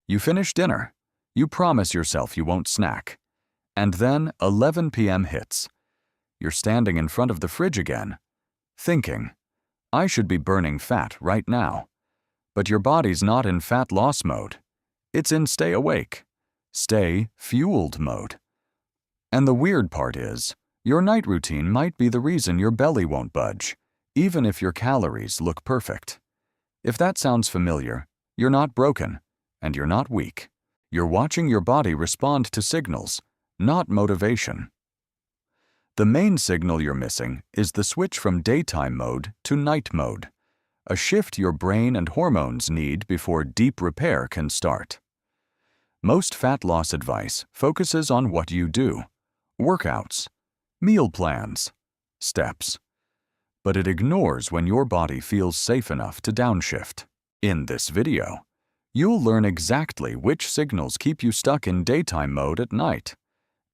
You finish dinner. You promise yourself you won't snack. And then 11 p.m. hits. You're standing in front of the fridge again, thinking, I should be burning fat right now. But your body's not in fat loss mode. It's in stay awake, stay fueled mode. And the weird part is, your night routine might be the reason your belly won't budge, even if your calories look perfect. If that sounds familiar, you're not broken, and you're not weak. You're watching your body respond to signals, not motivation. The main signal you're missing is the switch from daytime mode to night mode, a shift your brain and hormones need before deep repair can start. Most fat loss advice focuses on what you do, workouts, meal plans, steps, but it ignores when your body feels safe enough to downshift. In this video, you'll learn exactly which signals keep you stuck in daytime mode at night,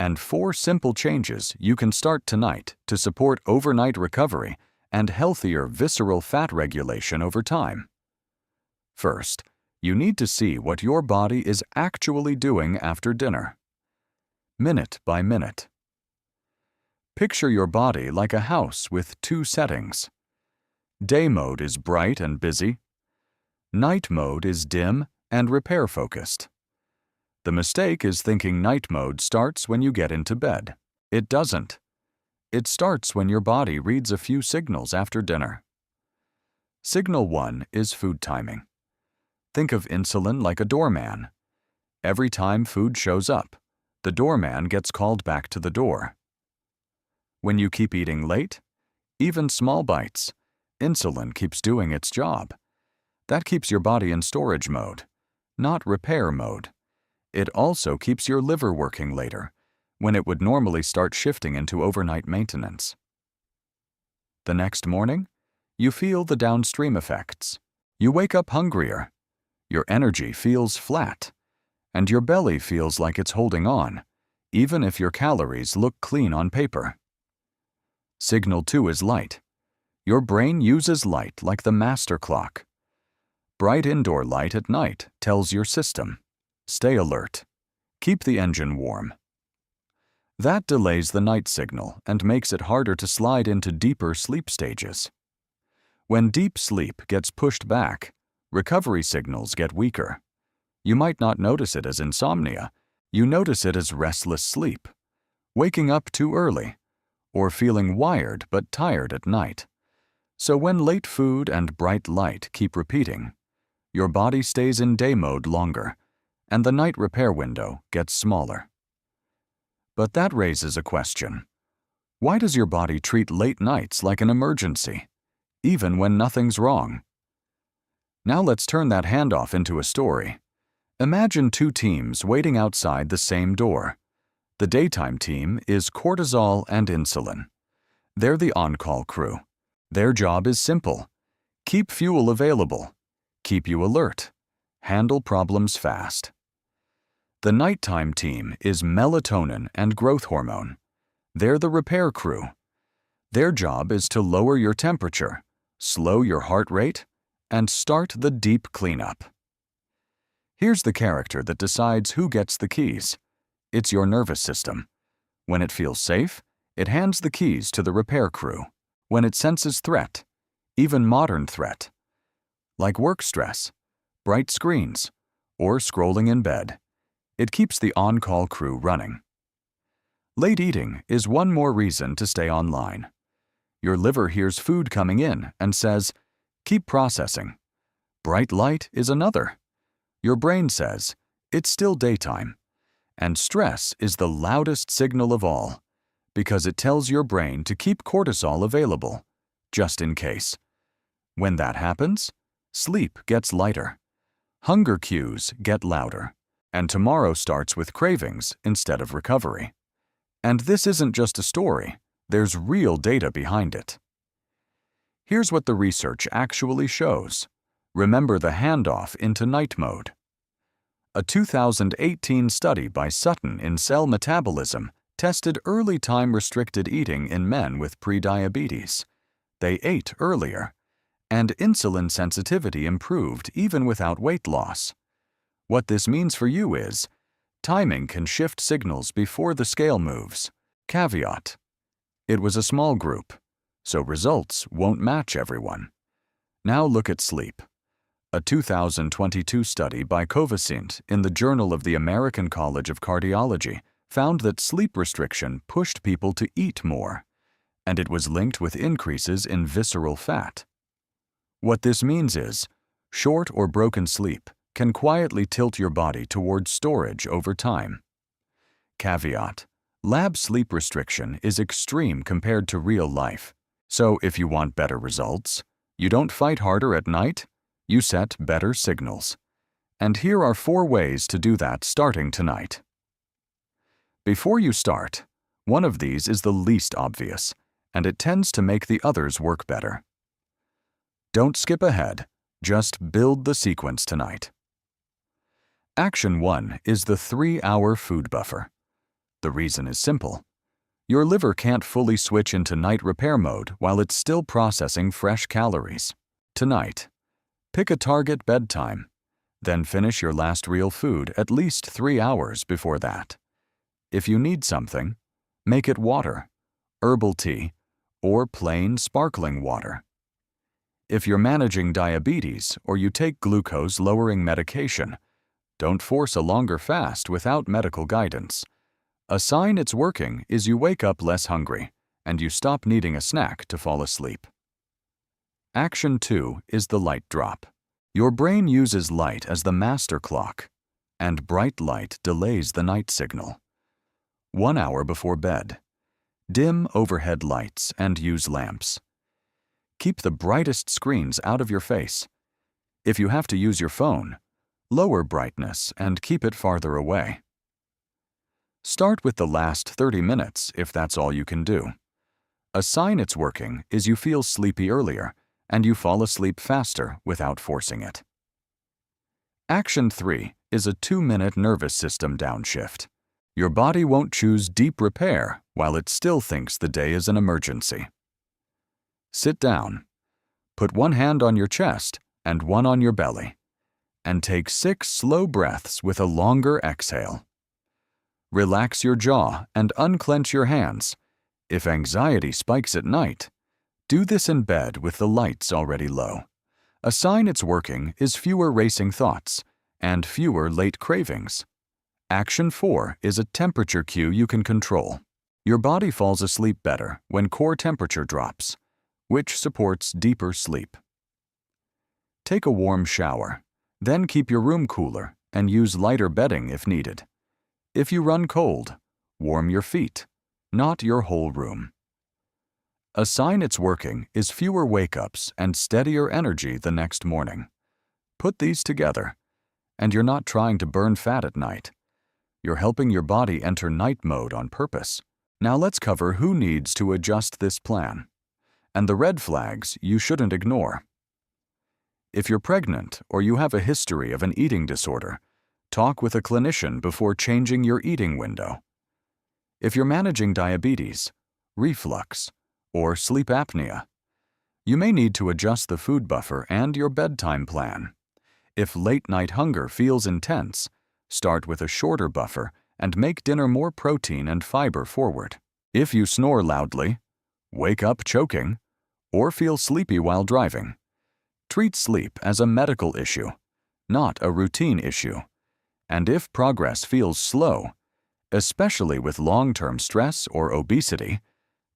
and 4 simple changes you can start tonight to support overnight recovery and healthier visceral fat regulation over time. First, you need to see what your body is actually doing after dinner. Minute by minute. Picture your body like a house with 2 settings. Day mode is bright and busy. Night mode is dim and repair-focused. The mistake is thinking night mode starts when you get into bed. It doesn't. It starts when your body reads a few signals after dinner. Signal 1 is food timing. Think of insulin like a doorman. Every time food shows up, the doorman gets called back to the door. When you keep eating late, even small bites, insulin keeps doing its job. That keeps your body in storage mode, not repair mode. It also keeps your liver working later, when it would normally start shifting into overnight maintenance. The next morning, you feel the downstream effects. You wake up hungrier, your energy feels flat, and your belly feels like it's holding on, even if your calories look clean on paper. Signal 2 is light. Your brain uses light like the master clock. Bright indoor light at night tells your system, stay alert, keep the engine warm. That delays the night signal and makes it harder to slide into deeper sleep stages. When deep sleep gets pushed back, recovery signals get weaker. You might not notice it as insomnia, you notice it as restless sleep, waking up too early, or feeling wired but tired at night. So when late food and bright light keep repeating, your body stays in day mode longer, and the night repair window gets smaller. But that raises a question. Why does your body treat late nights like an emergency, even when nothing's wrong? Now let's turn that handoff into a story. Imagine 2 teams waiting outside the same door. The daytime team is cortisol and insulin. They're the on-call crew. Their job is simple. Keep fuel available. Keep you alert. Handle problems fast. The nighttime team is melatonin and growth hormone. They're the repair crew. Their job is to lower your temperature, slow your heart rate, and start the deep cleanup. Here's the character that decides who gets the keys. It's your nervous system. When it feels safe, it hands the keys to the repair crew. When it senses threat, even modern threat, like work stress, bright screens, or scrolling in bed, it keeps the on-call crew running. Late eating is one more reason to stay online. Your liver hears food coming in and says, keep processing. Bright light is another. Your brain says, it's still daytime. And stress is the loudest signal of all, because it tells your brain to keep cortisol available, just in case. When that happens, sleep gets lighter, hunger cues get louder, and tomorrow starts with cravings instead of recovery. And this isn't just a story, there's real data behind it. Here's what the research actually shows. Remember the handoff into night mode. A 2018 study by Sutton in Cell Metabolism tested early time-restricted eating in men with prediabetes. They ate earlier, and insulin sensitivity improved even without weight loss. What this means for you is, timing can shift signals before the scale moves. Caveat: it was a small group, so results won't match everyone. Now look at sleep. A 2022 study by Covisint in the Journal of the American College of Cardiology found that sleep restriction pushed people to eat more, and it was linked with increases in visceral fat. What this means is, short or broken sleep can quietly tilt your body towards storage over time. Caveat: lab sleep restriction is extreme compared to real life, so if you want better results, you don't fight harder at night, you set better signals. And here are 4 ways to do that starting tonight. Before you start, one of these is the least obvious, and it tends to make the others work better. Don't skip ahead, just build the sequence tonight. Action 1 is the 3-hour food buffer. The reason is simple. Your liver can't fully switch into night repair mode while it's still processing fresh calories. Tonight, pick a target bedtime, then finish your last real food at least 3 hours before that. If you need something, make it water, herbal tea, or plain sparkling water. If you're managing diabetes or you take glucose-lowering medication, don't force a longer fast without medical guidance. A sign it's working is you wake up less hungry and you stop needing a snack to fall asleep. Action 2 is the light drop. Your brain uses light as the master clock, and bright light delays the night signal. 1 hour before bed, dim overhead lights and use lamps. Keep the brightest screens out of your face. If you have to use your phone, lower brightness and keep it farther away. Start with the last 30 minutes if that's all you can do. A sign it's working is you feel sleepy earlier and you fall asleep faster without forcing it. Action 3 is a 2-minute nervous system downshift. Your body won't choose deep repair while it still thinks the day is an emergency. Sit down. Put one hand on your chest and one on your belly, and take 6 slow breaths with a longer exhale. Relax your jaw and unclench your hands. If anxiety spikes at night, do this in bed with the lights already low. A sign it's working is fewer racing thoughts and fewer late cravings. Action 4 is a temperature cue you can control. Your body falls asleep better when core temperature drops, which supports deeper sleep. Take a warm shower, then keep your room cooler and use lighter bedding if needed. If you run cold, warm your feet, not your whole room. A sign it's working is fewer wake-ups and steadier energy the next morning. Put these together, and you're not trying to burn fat at night. You're helping your body enter night mode on purpose. Now let's cover who needs to adjust this plan, and the red flags you shouldn't ignore. If you're pregnant or you have a history of an eating disorder, talk with a clinician before changing your eating window. If you're managing diabetes, reflux, or sleep apnea, you may need to adjust the food buffer and your bedtime plan. If late-night hunger feels intense, start with a shorter buffer and make dinner more protein and fiber forward. If you snore loudly, wake up choking, or feel sleepy while driving, treat sleep as a medical issue, not a routine issue. And if progress feels slow, especially with long-term stress or obesity,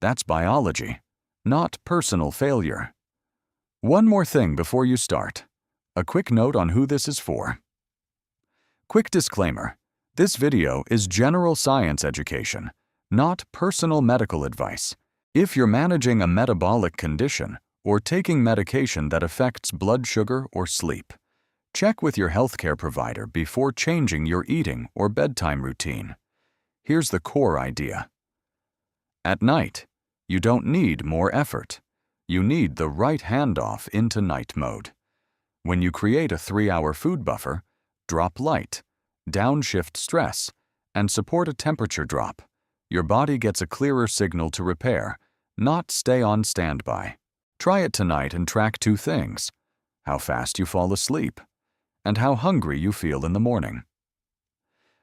that's biology, not personal failure. One more thing before you start. A quick note on who this is for. Quick disclaimer, this video is general science education, not personal medical advice. If you're managing a metabolic condition or taking medication that affects blood sugar or sleep, check with your healthcare provider before changing your eating or bedtime routine. Here's the core idea. At night, you don't need more effort. You need the right handoff into night mode. When you create a 3-hour food buffer, drop light, downshift stress, and support a temperature drop, your body gets a clearer signal to repair, not stay on standby. Try it tonight and track 2 things: how fast you fall asleep, and how hungry you feel in the morning.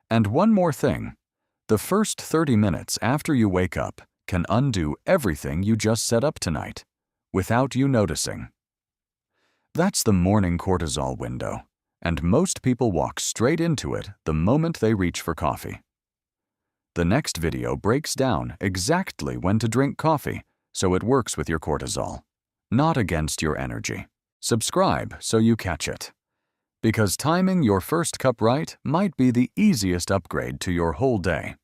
And one more thing, the first 30 minutes after you wake up can undo everything you just set up tonight, without you noticing. That's the morning cortisol window, and most people walk straight into it the moment they reach for coffee. The next video breaks down exactly when to drink coffee so it works with your cortisol, not against your energy. Subscribe so you catch it. Because timing your first cup right might be the easiest upgrade to your whole day.